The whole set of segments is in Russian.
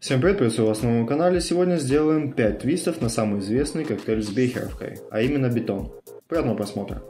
Всем привет, приветствую вас на моем канале. Сегодня сделаем 5 твистов на самый известный коктейль с Бехеровкой, а именно Бетон. Приятного просмотра.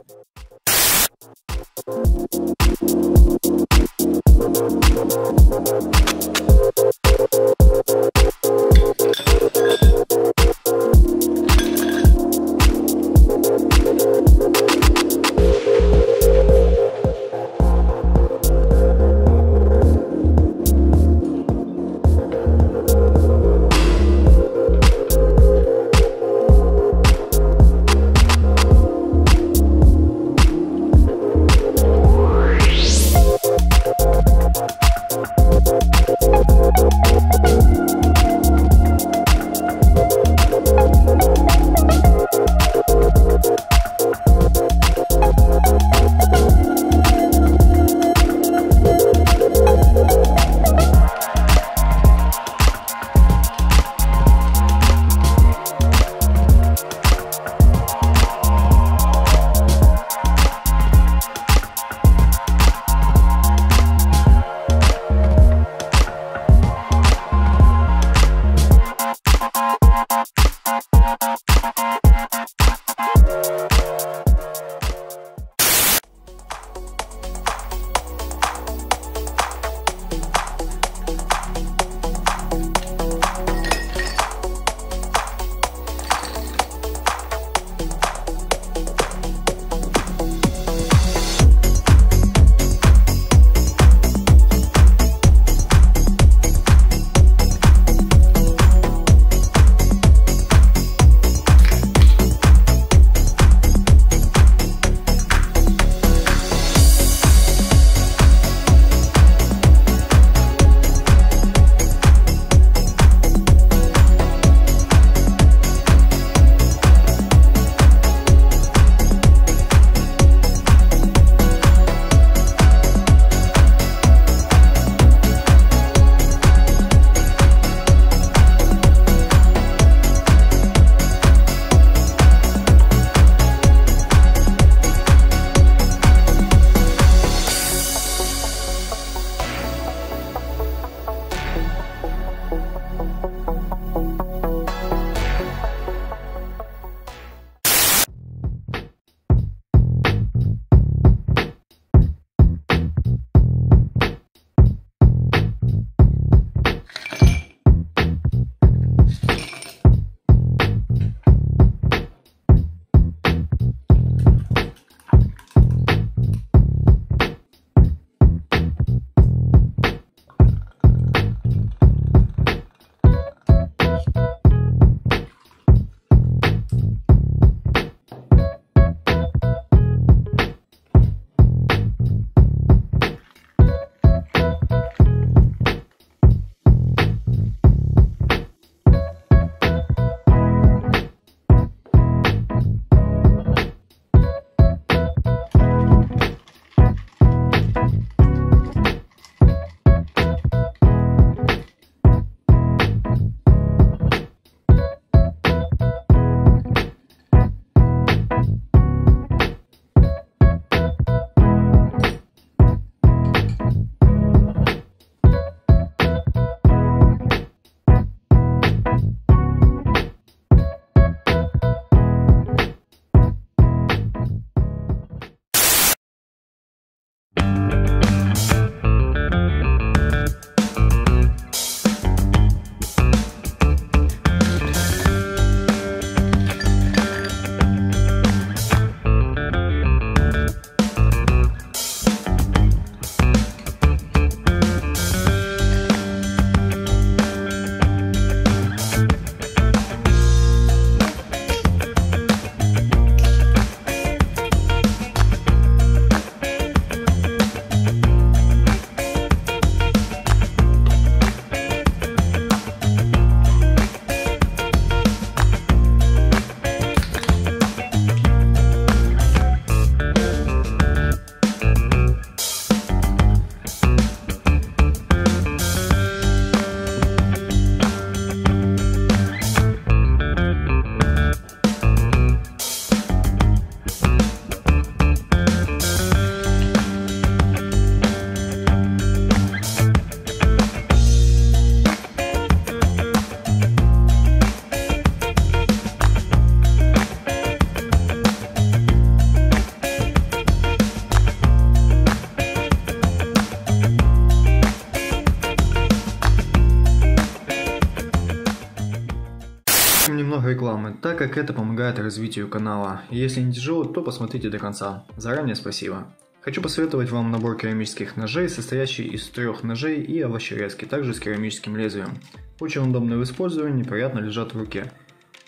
так как это помогает развитию канала. И если не тяжело, то посмотрите до конца. Заранее спасибо. Хочу посоветовать вам набор керамических ножей, состоящий из 3 ножей и овощерезки, также с керамическим лезвием. Очень удобны в использовании, приятно лежат в руке.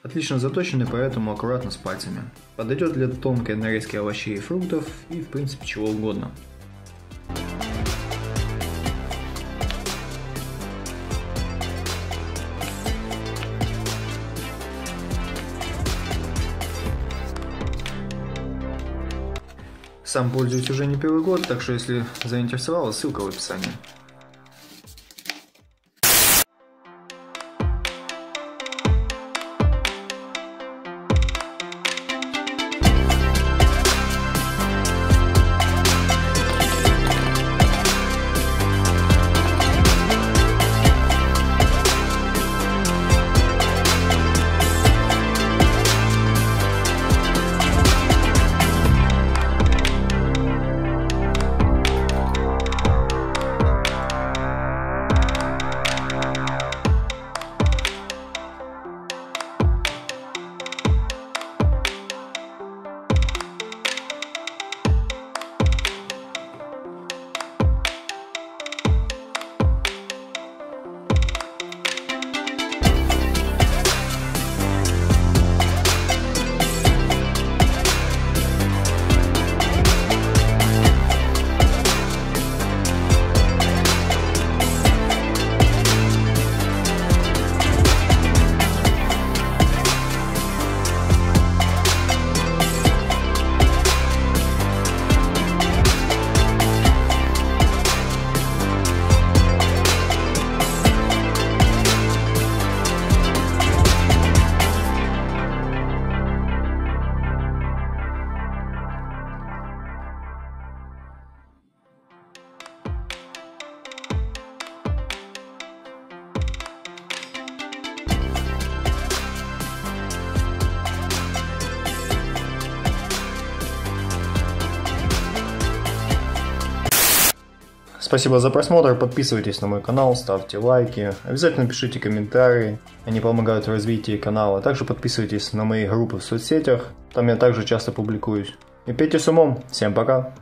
Отлично заточены, поэтому аккуратно с пальцами. Подойдет для тонкой нарезки овощей и фруктов и в принципе чего угодно. Сам пользуюсь уже не первый год, так что если заинтересовало, ссылка в описании. Спасибо за просмотр, подписывайтесь на мой канал, ставьте лайки, обязательно пишите комментарии, они помогают в развитии канала. Также подписывайтесь на мои группы в соцсетях, там я также часто публикуюсь. И пейте с умом, всем пока!